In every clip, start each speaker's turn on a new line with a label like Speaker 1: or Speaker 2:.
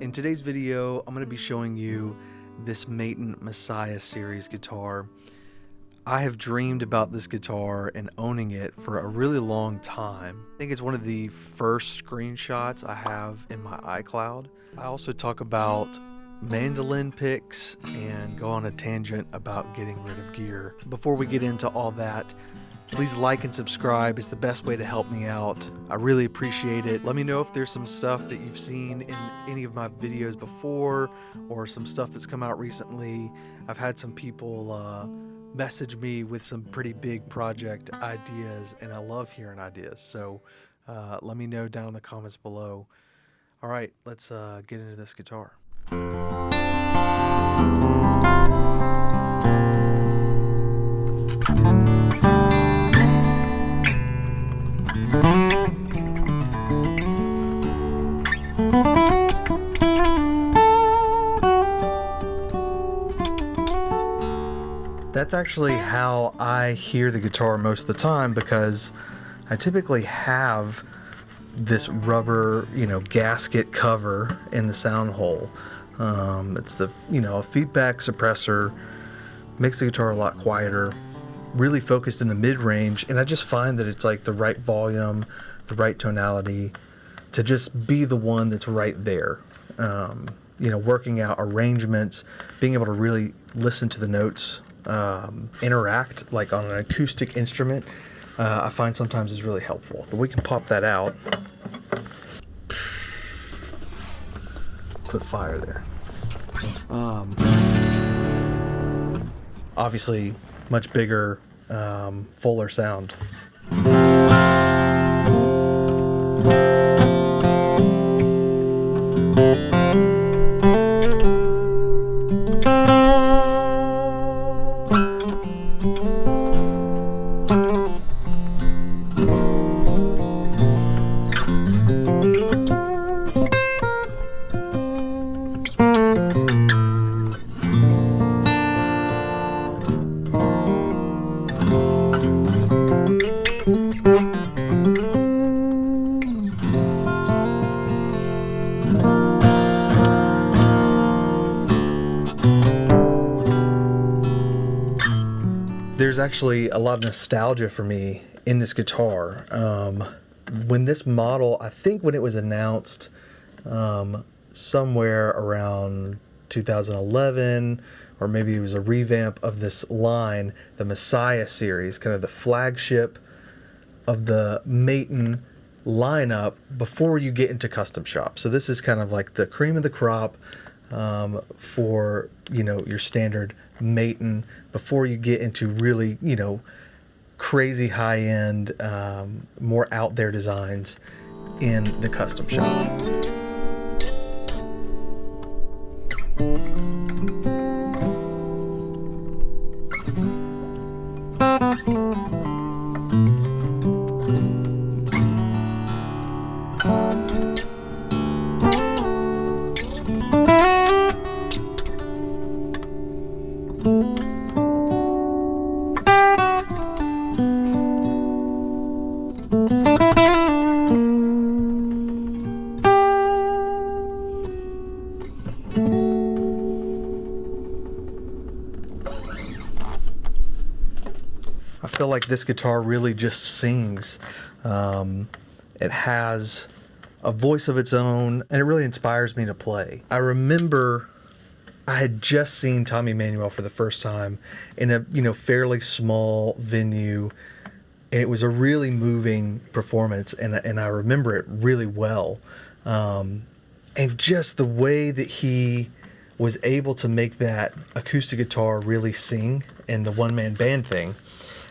Speaker 1: In today's video, I'm going to be showing you this Maton Messiah series guitar. I have dreamed about this guitar and owning it for a really long time. I think it's one of the first screenshots I have in my iCloud. I also talk about mandolin picks and go on a tangent about getting rid of gear. Before we get into all that, please like and subscribe. It's the best way to help me out. I really appreciate it. Let me know if there's some stuff that you've seen in any of my videos before or some stuff that's come out recently. I've had some people message me with some pretty big project ideas, and I love hearing ideas. So let me know down in the comments below. All right, let's get into this guitar. That's actually how I hear the guitar most of the time, because I typically have this rubber, gasket cover in the sound hole. It's the, a feedback suppressor, makes the guitar a lot quieter, really focused in the mid-range, and I just find that it's like the right volume, the right tonality to just be the one that's right there. Working out arrangements, being able to really listen to the notes, interact like on an acoustic instrument, I find sometimes is really helpful. But we can pop that out. Put fire there. Obviously much bigger, fuller sound. There's actually a lot of nostalgia for me in this guitar. When this model, I think when it was announced somewhere around 2011, or maybe it was a revamp of this line, the Messiah series, kind of the flagship of the Maton lineup before you get into custom shop. So this is kind of like the cream of the crop for your standard Maton before you get into really crazy high-end, more out there designs in the custom shop. I feel like this guitar really just sings. It has a voice of its own, and it really inspires me to play. I remember I had just seen Tommy Emmanuel for the first time in a fairly small venue, and it was a really moving performance, and I remember it really well. And just the way that he was able to make that acoustic guitar really sing and the one-man band thing,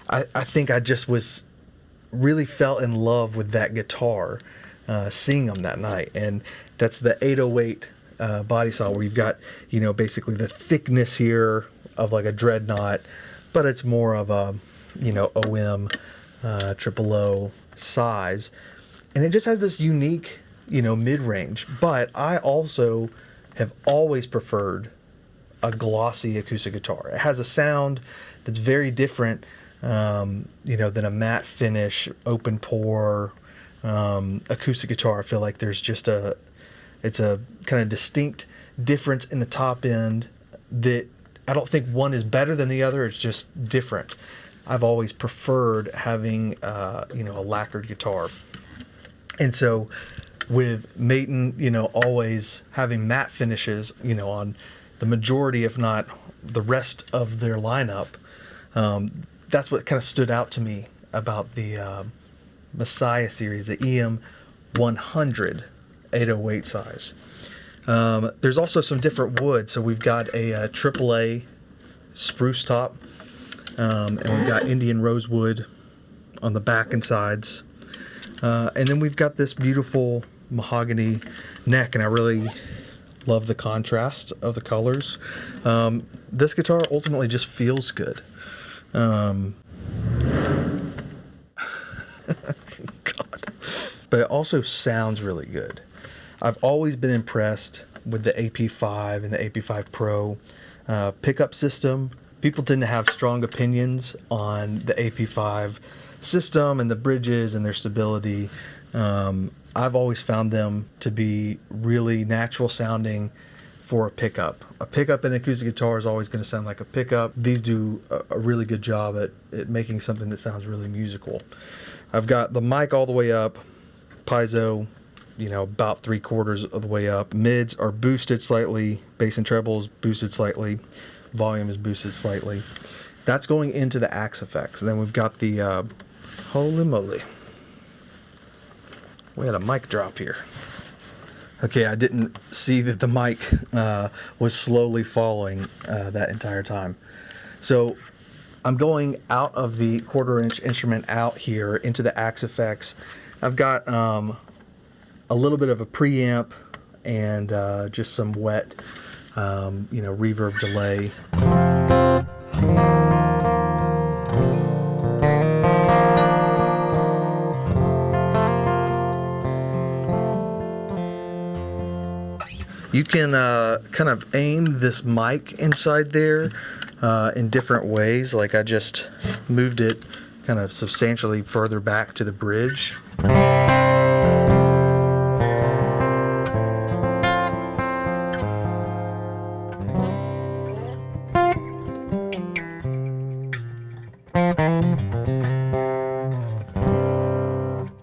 Speaker 1: I think I just really fell in love with that guitar seeing him that night. And that's the 808 body saw, where you've got basically the thickness here of like a dreadnought, but it's more of a OM triple O size, and it just has this unique mid-range. But I also have always preferred a glossy acoustic guitar. It has a sound that's very different than a matte finish, open pore acoustic guitar. I feel like there's just It's a kind of distinct difference in the top end that I don't think one is better than the other. It's just different. I've always preferred having, a lacquered guitar. And so with Maton, always having matte finishes, on the majority, if not the rest of their lineup, that's what kind of stood out to me about the Messiah series, the EM100 808 size. There's also some different wood. So we've got a AAA spruce top, and we've got Indian rosewood on the back and sides. And then we've got this beautiful mahogany neck, and I really love the contrast of the colors. This guitar ultimately just feels good. God. But it also sounds really good. I've always been impressed with the AP5 and the AP5 Pro pickup system. People tend to have strong opinions on the AP5 system and the bridges and their stability. I've always found them to be really natural sounding for a pickup. A pickup in an acoustic guitar is always going to sound like a pickup. These do a really good job at making something that sounds really musical. I've got the mic all the way up, piezo, about 3/4 of the way up. Mids are boosted slightly, bass and treble is boosted slightly, volume is boosted slightly. That's going into the axe effects. And then we've got the, holy moly, we had a mic drop here. Okay, I didn't see that the mic was slowly falling that entire time. So I'm going out of the 1/4-inch instrument out here into the axe effects. I've got a little bit of a preamp and just some wet, reverb delay. You can kind of aim this mic inside there in different ways. Like I just moved it kind of substantially further back to the bridge.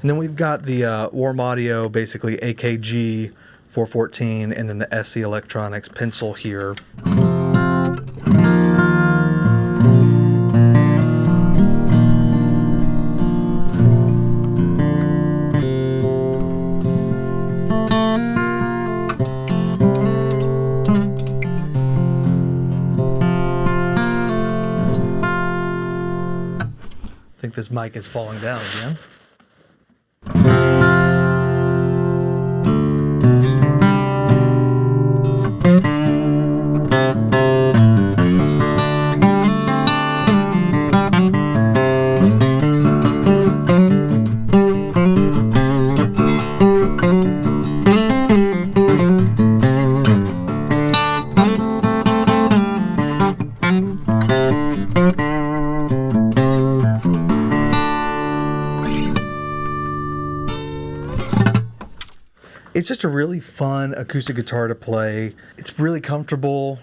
Speaker 1: And then we've got the Warm Audio, basically AKG 414, and then the SE Electronics pencil here. I think this mic is falling down again. It's just a really fun acoustic guitar to play. It's really comfortable.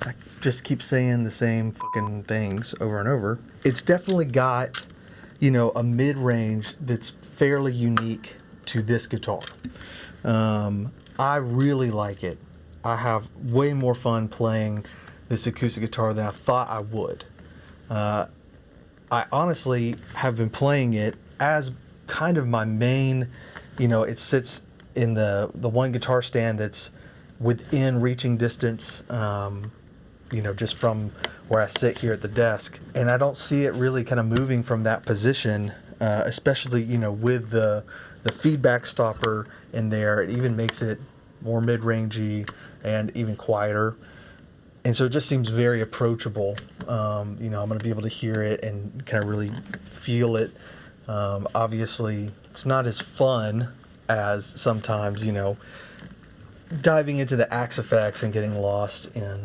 Speaker 1: I just keep saying the same fucking things over and over. It's definitely got, a mid-range that's fairly unique to this guitar. I really like it. I have way more fun playing this acoustic guitar than I thought I would. I honestly have been playing it as kind of my main, it sits in the one guitar stand that's within reaching distance, just from where I sit here at the desk. And I don't see it really kind of moving from that position, especially, with the feedback stopper in there. It even makes it more mid-rangey and even quieter. And so it just seems very approachable. I'm going to be able to hear it and kind of really feel it. Obviously, it's not as fun as sometimes, diving into the axe effects and getting lost in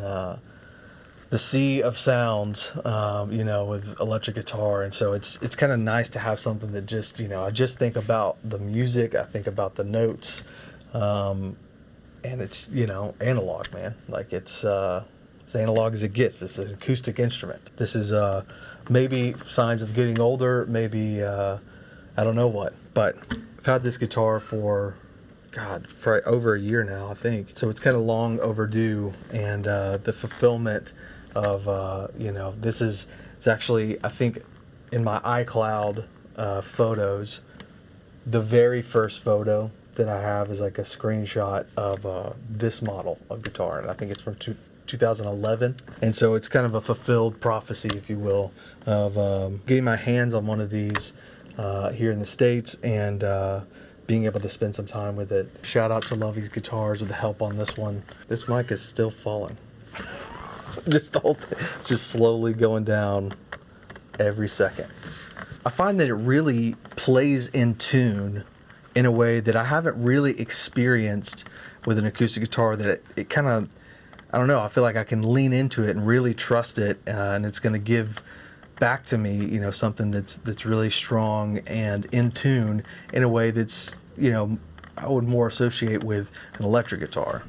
Speaker 1: the sea of sounds, with electric guitar. And so it's kind of nice to have something that just, I just think about the music, I think about the notes, And it's, you know, analog, man. Like it's as analog as it gets. It's an acoustic instrument. This is maybe signs of getting older, maybe I don't know what, but I've had this guitar for over a year now, I think. So it's kind of long overdue, and the fulfillment of you know, it's actually, I think, in my iCloud photos, the very first photo that I have is like a screenshot of this model of guitar, and I think it's from 2011. And so it's kind of a fulfilled prophecy, if you will, of getting my hands on one of these here in the States, and being able to spend some time with it. Shout out to Lovey's Guitars with the help on this one. This mic is still falling. Just the whole thing, just slowly going down every second. I find that it really plays in tune in a way that I haven't really experienced with an acoustic guitar, that it kind of, I don't know, I feel like I can lean into it and really trust it, and it's going to give back to me, you know, something that's really strong and in tune in a way that's, you know, I would more associate with an electric guitar.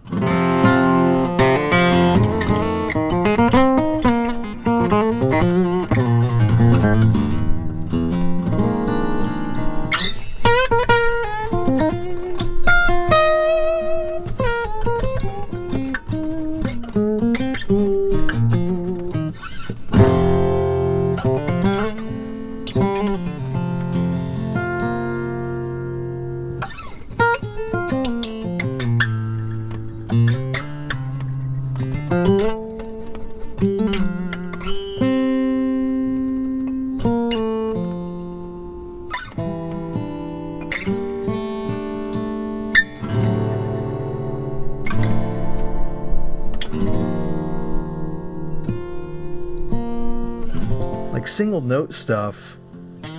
Speaker 1: Like single note stuff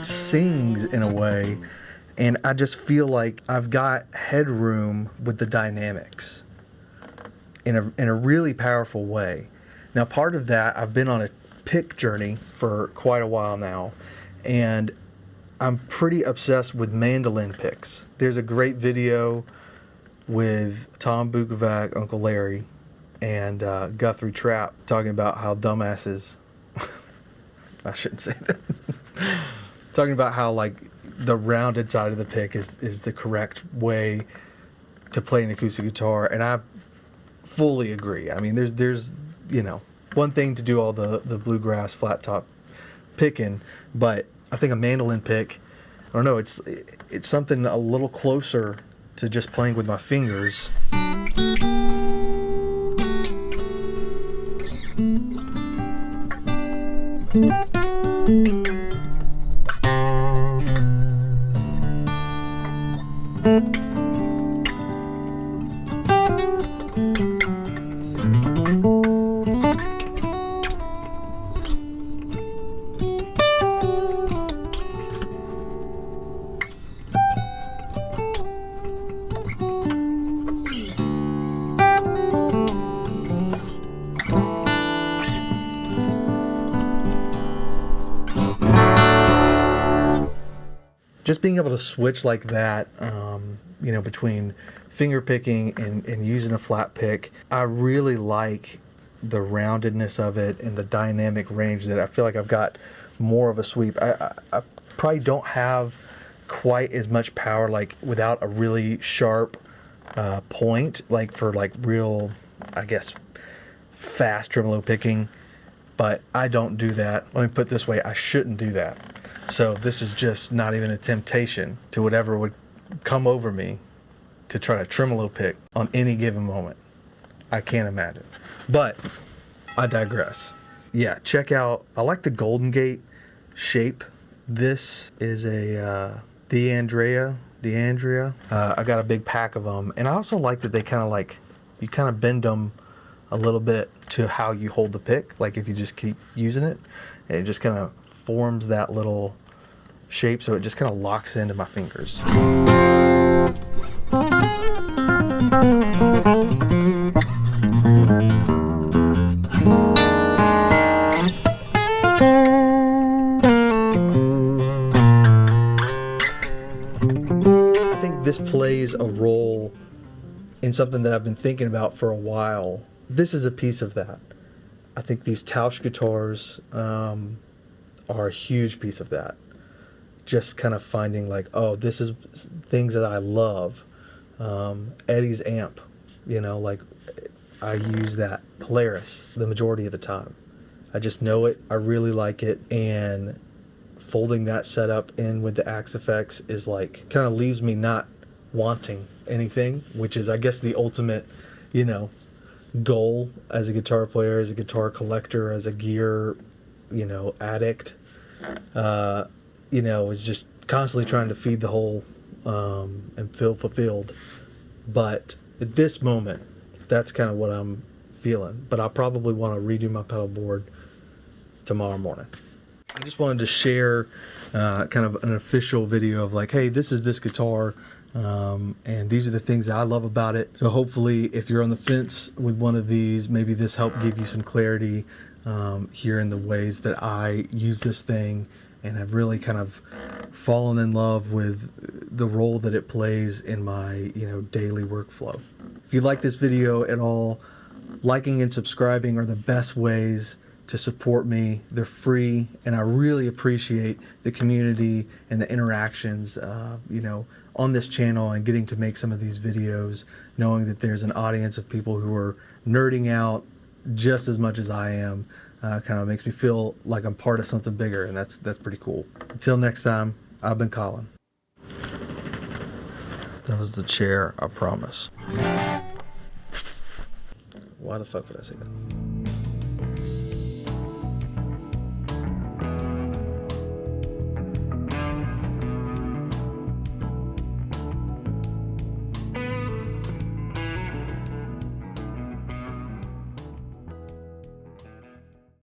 Speaker 1: sings in a way, and I just feel like I've got headroom with the dynamics in a really powerful way. Now, part of that, I've been on a pick journey for quite a while now, and I'm pretty obsessed with mandolin picks. There's a great video with Tom Bukovac, Uncle Larry, and Guthrie Trapp talking about how dumbasses I shouldn't say that. Talking about how, like, the rounded side of the pick is the correct way to play an acoustic guitar, and I fully agree. I mean, there's you know, one thing to do all the bluegrass flat top picking, but I think a mandolin pick, I don't know, it's something a little closer to just playing with my fingers. Just being able to switch like that, you know, between finger picking and using a flat pick, I really like the roundedness of it and the dynamic range that I feel like I've got more of a sweep. I probably don't have quite as much power, like without a really sharp point, like for like real, I guess, fast tremolo picking, but I don't do that. Let me put it this way, I shouldn't do that. So this is just not even a temptation to whatever would come over me to try to tremolo pick on any given moment. I can't imagine. But I digress. Yeah, check out, I like the Golden Gate shape. This is a D'Andrea. I got a big pack of them. And I also like that they kind of like, you kind of bend them a little bit to how you hold the pick. Like if you just keep using it, and it just kind of forms that little shape, so it just kind of locks into my fingers. I think this plays a role in something that I've been thinking about for a while. This is a piece of that. I think these Tausch guitars are a huge piece of that. Just kind of finding like, oh, this is things that I love. Eddie's amp, you know, like I use that Polaris the majority of the time. I just know it. I really like it, and folding that setup in with the Axe effects is like kind of leaves me not wanting anything, which is I guess the ultimate, you know, goal as a guitar player, as a guitar collector, as a gear, you know, addict. You know, is just constantly trying to feed the hole and feel fulfilled. But at this moment, that's kind of what I'm feeling. But I'll probably want to redo my pedal board tomorrow morning. I just wanted to share kind of an official video of like, hey, this is this guitar, and these are the things that I love about it. So hopefully if you're on the fence with one of these, maybe this helped give you some clarity here in the ways that I use this thing and have really kind of fallen in love with the role that it plays in my, you know, daily workflow. If you like this video at all, liking and subscribing are the best ways to support me. They're free, and I really appreciate the community and the interactions, you know, on this channel, and getting to make some of these videos, knowing that there's an audience of people who are nerding out just as much as I am. Kind of makes me feel like I'm part of something bigger, and that's pretty cool. Until next time, I've been Colin. That was the chair, I promise. Why the fuck would I say that?